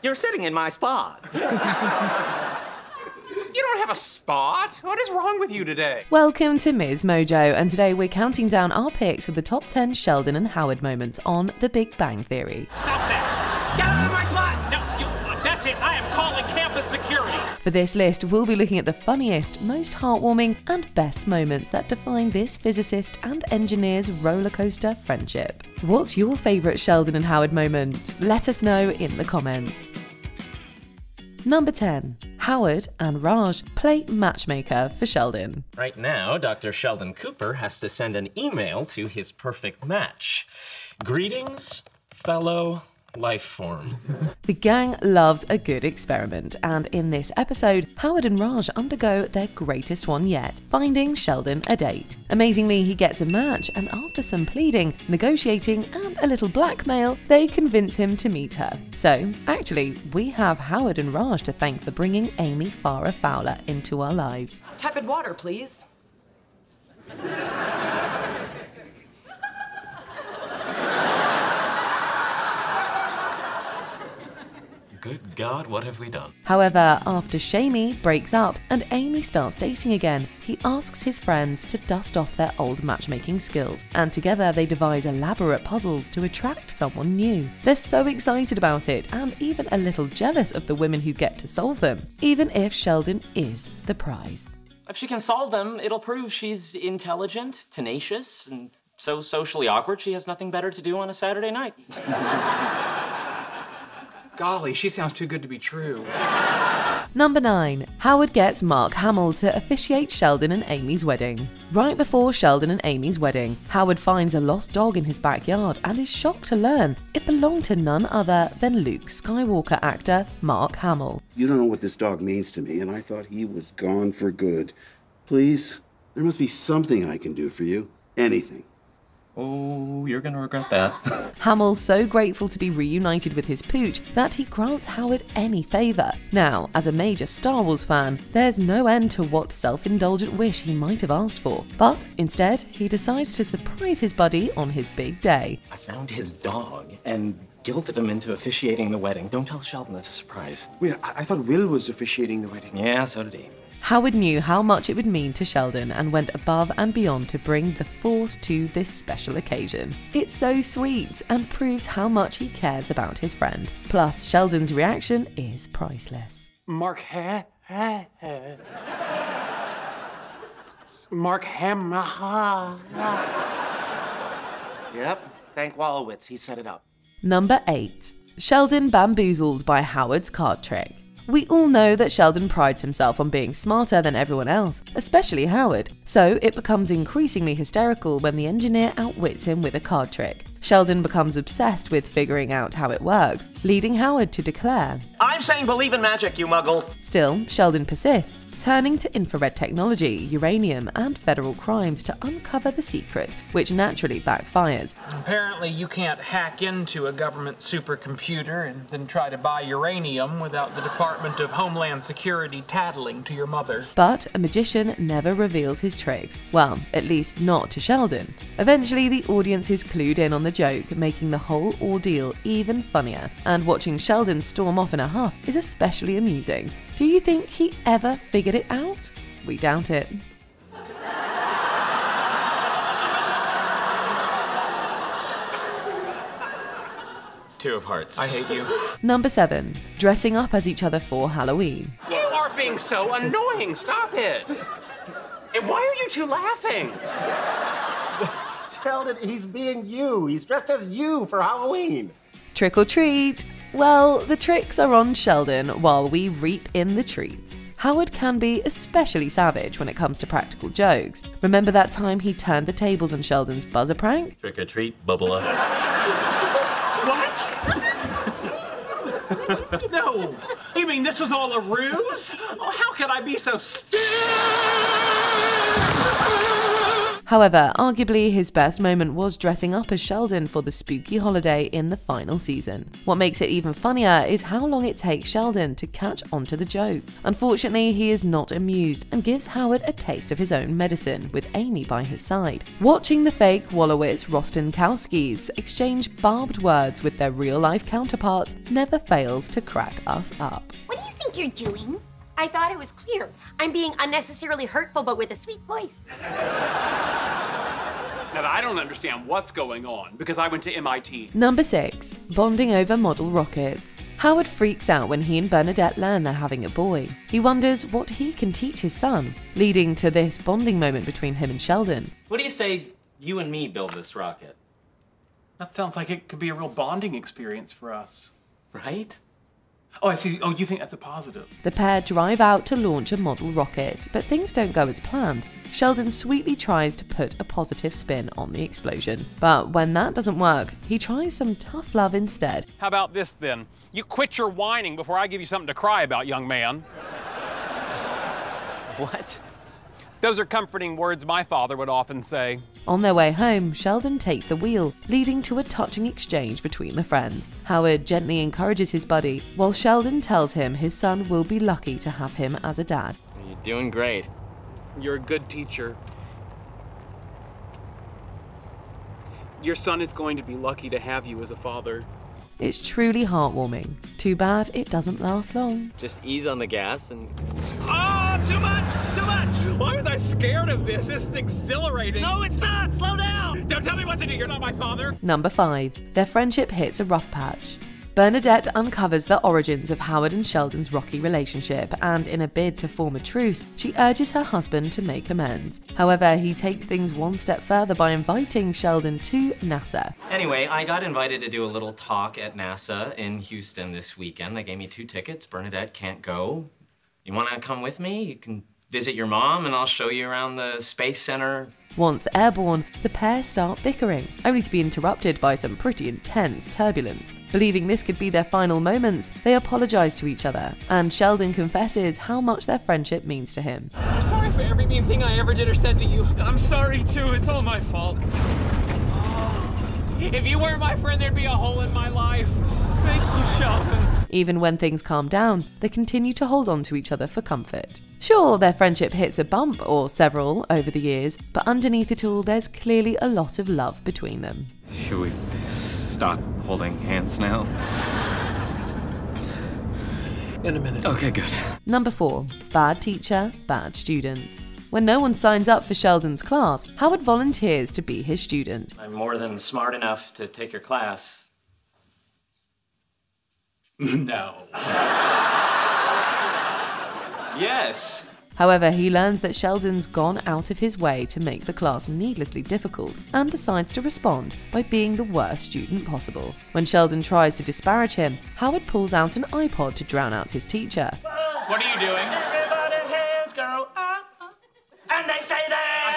You're sitting in my spot. You don't have a spot. What is wrong with you today? Welcome to MsMojo, and today we're counting down our picks of the top 10 Sheldon and Howard moments on The Big Bang Theory. Stop that! Get out of my spot! No, that's it. I am calling campus security. For this list, we'll be looking at the funniest, most heartwarming, and best moments that define this physicist and engineer's rollercoaster friendship. What's your favourite Sheldon and Howard moment? Let us know in the comments. Number 10. Howard and Raj play matchmaker for Sheldon. Right now, Dr. Sheldon Cooper has to send an email to his perfect match. Greetings, fellow life form. The gang loves a good experiment, and in this episode, Howard and Raj undergo their greatest one yet, finding Sheldon a date. Amazingly, he gets a match, and after some pleading, negotiating, and a little blackmail, they convince him to meet her. So, actually, we have Howard and Raj to thank for bringing Amy Farrah Fowler into our lives. Tepid water, please. Good God, what have we done? However, after Shamey breaks up and Amy starts dating again, he asks his friends to dust off their old matchmaking skills, and together they devise elaborate puzzles to attract someone new. They're so excited about it, and even a little jealous of the women who get to solve them, even if Sheldon is the prize. If she can solve them, it'll prove she's intelligent, tenacious, and so socially awkward she has nothing better to do on a Saturday night. Golly, she sounds too good to be true. Number 9. Howard gets Mark Hamill to officiate Sheldon and Amy's wedding. Right before Sheldon and Amy's wedding, Howard finds a lost dog in his backyard and is shocked to learn it belonged to none other than Luke Skywalker actor Mark Hamill. You don't know what this dog means to me, and I thought he was gone for good. Please, there must be something I can do for you. Anything. Oh, you're gonna regret that. Hamill's so grateful to be reunited with his pooch that he grants Howard any favour. Now, as a major Star Wars fan, there's no end to what self-indulgent wish he might have asked for. But instead, he decides to surprise his buddy on his big day. I found his dog and guilted him into officiating the wedding. Don't tell Sheldon it's a surprise. Wait, I thought Will was officiating the wedding. Yeah, so did he. Howard knew how much it would mean to Sheldon and went above and beyond to bring the Force to this special occasion. It's so sweet and proves how much he cares about his friend. Plus, Sheldon's reaction is priceless. Mark Ham. Yep, thank Wallowitz, he set it up. Number 8. Sheldon bamboozled by Howard's card trick. We all know that Sheldon prides himself on being smarter than everyone else, especially Howard, so it becomes increasingly hysterical when the engineer outwits him with a card trick. Sheldon becomes obsessed with figuring out how it works, leading Howard to declare, I'm saying believe in magic, you muggle! Still, Sheldon persists, turning to infrared technology, uranium, and federal crimes to uncover the secret, which naturally backfires. Apparently, you can't hack into a government supercomputer and then try to buy uranium without the Department of Homeland Security tattling to your mother. But a magician never reveals his tricks. Well, at least not to Sheldon. Eventually, the audience is clued in on the joke, making the whole ordeal even funnier. And watching Sheldon storm off in a huff is especially amusing. Do you think he ever figured it out? We doubt it. Two of hearts. I hate you. Number 7. Dressing up as each other for Halloween. You are being so annoying. Stop it. And why are you two laughing? Sheldon, he's being you. He's dressed as you for Halloween. Trick or treat! Well, the tricks are on Sheldon while we reap in the treats. Howard can be especially savage when it comes to practical jokes. Remember that time he turned the tables on Sheldon's buzzer prank? Trick or treat, bubbler. What? No. You mean this was all a ruse? Oh, how could I be so stupid? However, arguably his best moment was dressing up as Sheldon for the spooky holiday in the final season. What makes it even funnier is how long it takes Sheldon to catch onto the joke. Unfortunately, he is not amused and gives Howard a taste of his own medicine, with Amy by his side. Watching the fake Wolowitz-Rostenkowskis exchange barbed words with their real-life counterparts never fails to crack us up. What do you think you're doing? I thought it was clear. I'm being unnecessarily hurtful, but with a sweet voice. Now, I don't understand what's going on, because I went to MIT. Number 6. Bonding over model rockets. Howard freaks out when he and Bernadette learn they're having a boy. He wonders what he can teach his son, leading to this bonding moment between him and Sheldon. What do you say you and me build this rocket? That sounds like it could be a real bonding experience for us. Right? Oh, I see. Oh, you think that's a positive? The pair drive out to launch a model rocket, but things don't go as planned. Sheldon sweetly tries to put a positive spin on the explosion. But when that doesn't work, he tries some tough love instead. How about this, then? You quit your whining before I give you something to cry about, young man. What? Those are comforting words my father would often say. On their way home, Sheldon takes the wheel, leading to a touching exchange between the friends. Howard gently encourages his buddy, while Sheldon tells him his son will be lucky to have him as a dad. You're doing great. You're a good teacher. Your son is going to be lucky to have you as a father. It's truly heartwarming. Too bad it doesn't last long. Just ease on the gas and... Oh, too much! Too much! Why was I scared of this? This is exhilarating. No, it's not! Slow down! Don't tell me what to do. You're not my father. Number 5. Their friendship hits a rough patch. Bernadette uncovers the origins of Howard and Sheldon's rocky relationship, and in a bid to form a truce, she urges her husband to make amends. However, he takes things one step further by inviting Sheldon to NASA. Anyway, I got invited to do a little talk at NASA in Houston this weekend. They gave me 2 tickets. Bernadette can't go. You want to come with me? You can visit your mom, and I'll show you around the Space Center. Once airborne, the pair start bickering, only to be interrupted by some pretty intense turbulence. Believing this could be their final moments, they apologize to each other, and Sheldon confesses how much their friendship means to him. I'm sorry for every mean thing I ever did or said to you. I'm sorry, too. It's all my fault. If you weren't my friend, there'd be a hole in my life. Thank you, Sheldon. Even when things calm down, they continue to hold on to each other for comfort. Sure, their friendship hits a bump or several over the years, but underneath it all, there's clearly a lot of love between them. Should we stop holding hands now? In a minute. Okay, good. Number 4. Bad teacher, bad student. When no one signs up for Sheldon's class, Howard volunteers to be his student. I'm more than smart enough to take your class. No. Yes. However, he learns that Sheldon's gone out of his way to make the class needlessly difficult and decides to respond by being the worst student possible. When Sheldon tries to disparage him, Howard pulls out an iPod to drown out his teacher. What are you doing? Everybody hands go up, and they say that.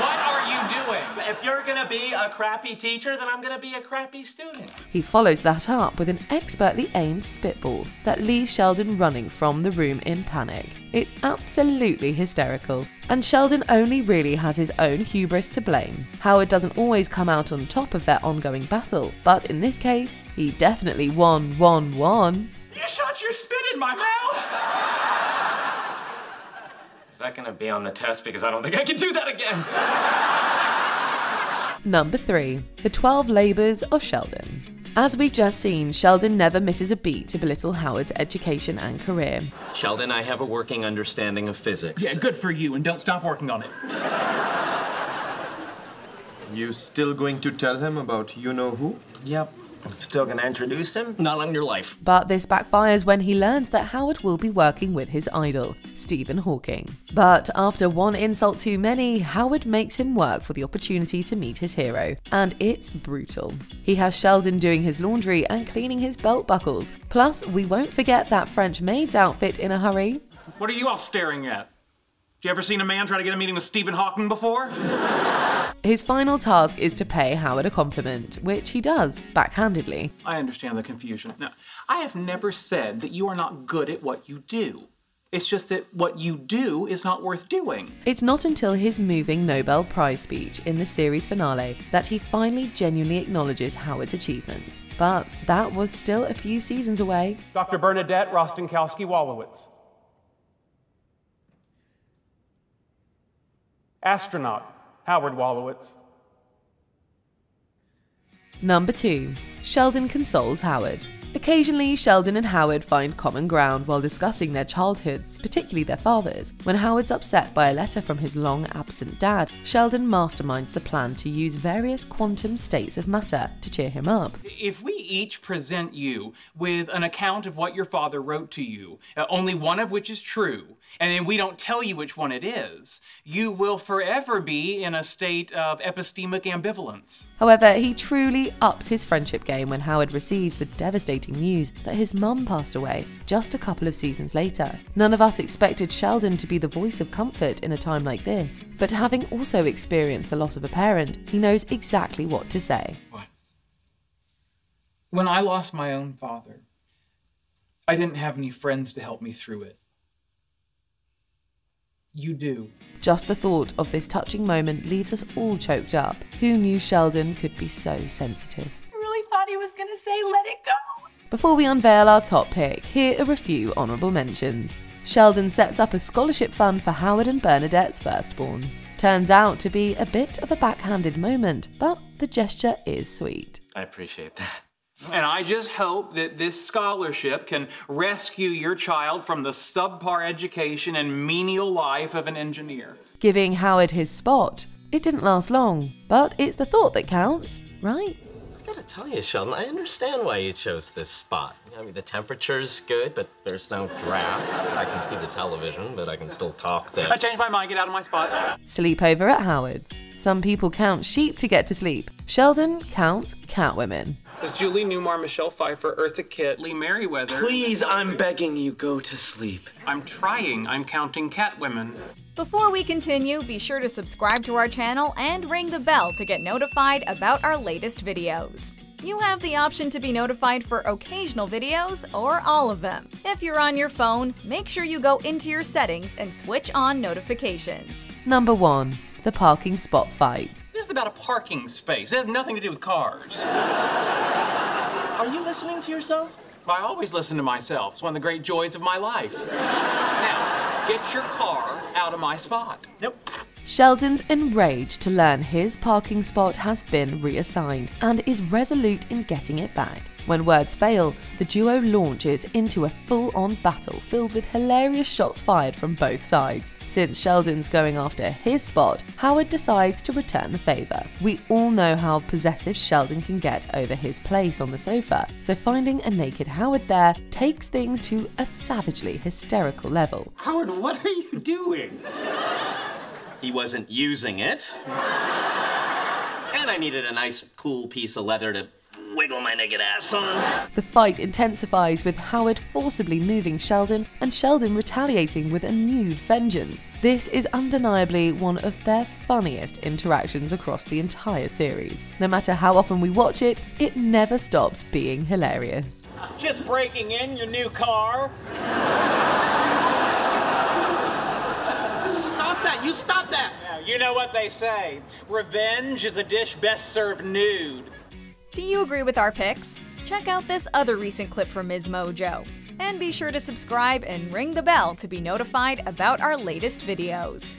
What are you doing? If you're gonna be a crappy teacher, then I'm gonna be a crappy student. He follows that up with an expertly aimed spitball that leaves Sheldon running from the room in panic. It's absolutely hysterical, and Sheldon only really has his own hubris to blame. Howard doesn't always come out on top of their ongoing battle, but in this case, he definitely won. You shot your spit in my mouth! Is that gonna be on the test? Because I don't think I can do that again. Number 3. The 12 Labours of Sheldon. As we've just seen, Sheldon never misses a beat to belittle Howard's education and career. Sheldon, I have a working understanding of physics. Yeah, good for you, and don't stop working on it. You still going to tell him about you-know-who? Yep. Still gonna introduce him? Not on your life. But this backfires when he learns that Howard will be working with his idol, Stephen Hawking. But after one insult too many, Howard makes him work for the opportunity to meet his hero, and it's brutal. He has Sheldon doing his laundry and cleaning his belt buckles. Plus, we won't forget that French maid's outfit in a hurry. What are you all staring at? Have you ever seen a man try to get a meeting with Stephen Hawking before? His final task is to pay Howard a compliment, which he does, backhandedly. I understand the confusion. Now, I have never said that you are not good at what you do. It's just that what you do is not worth doing. It's not until his moving Nobel Prize speech in the series finale that he finally genuinely acknowledges Howard's achievements. But that was still a few seasons away. Dr. Bernadette Rostenkowski-Wolowitz. Astronaut, Howard Wolowitz. Number 2. Sheldon consoles Howard. Occasionally, Sheldon and Howard find common ground while discussing their childhoods, particularly their fathers. When Howard's upset by a letter from his long-absent dad, Sheldon masterminds the plan to use various quantum states of matter to cheer him up. If we each present you with an account of what your father wrote to you, only one of which is true, and then we don't tell you which one it is, you will forever be in a state of epistemic ambivalence. However, he truly ups his friendship game when Howard receives the devastating news that his mum passed away just a couple of seasons later. None of us expected Sheldon to be the voice of comfort in a time like this, but having also experienced the loss of a parent, he knows exactly what to say. What? When I lost my own father, I didn't have any friends to help me through it. You do. Just the thought of this touching moment leaves us all choked up. Who knew Sheldon could be so sensitive? I really thought he was gonna say, let it go. Before we unveil our top pick, here are a few honourable mentions. Sheldon sets up a scholarship fund for Howard and Bernadette's firstborn. Turns out to be a bit of a backhanded moment, but the gesture is sweet. I appreciate that. And I just hope that this scholarship can rescue your child from the subpar education and menial life of an engineer. Giving Howard his spot. It didn't last long, but it's the thought that counts, right? I gotta tell you, Sheldon, I understand why you chose this spot. I mean, the temperature's good, but there's no draft. I can see the television, but I can still talk to... I changed my mind, get out of my spot. Sleepover at Howard's. Some people count sheep to get to sleep. Sheldon counts catwomen. There's Julie Newmar, Michelle Pfeiffer, Eartha Kitt, Lee Merriweather. Please, I'm begging you, go to sleep. I'm trying. I'm counting catwomen. Before we continue, be sure to subscribe to our channel and ring the bell to get notified about our latest videos. You have the option to be notified for occasional videos or all of them. If you're on your phone, make sure you go into your settings and switch on notifications. Number 1. The parking spot fight. This is about a parking space. It has nothing to do with cars. Are you listening to yourself? I always listen to myself. It's one of the great joys of my life. Now, get your car out of my spot. Nope. Sheldon's enraged to learn his parking spot has been reassigned and is resolute in getting it back. When words fail, the duo launches into a full-on battle filled with hilarious shots fired from both sides. Since Sheldon's going after his spot, Howard decides to return the favour. We all know how possessive Sheldon can get over his place on the sofa, so finding a naked Howard there takes things to a savagely hysterical level. Howard, what are you doing? He wasn't using it. And I needed a nice, cool piece of leather to wiggle my naked ass on. The fight intensifies with Howard forcibly moving Sheldon and Sheldon retaliating with a nude vengeance. This is undeniably one of their funniest interactions across the entire series. No matter how often we watch it, it never stops being hilarious. Just breaking in your new car. Stop that! You stop that! Now, you know what they say. Revenge is a dish best served nude. Do you agree with our picks? Check out this other recent clip from MsMojo. And be sure to subscribe and ring the bell to be notified about our latest videos.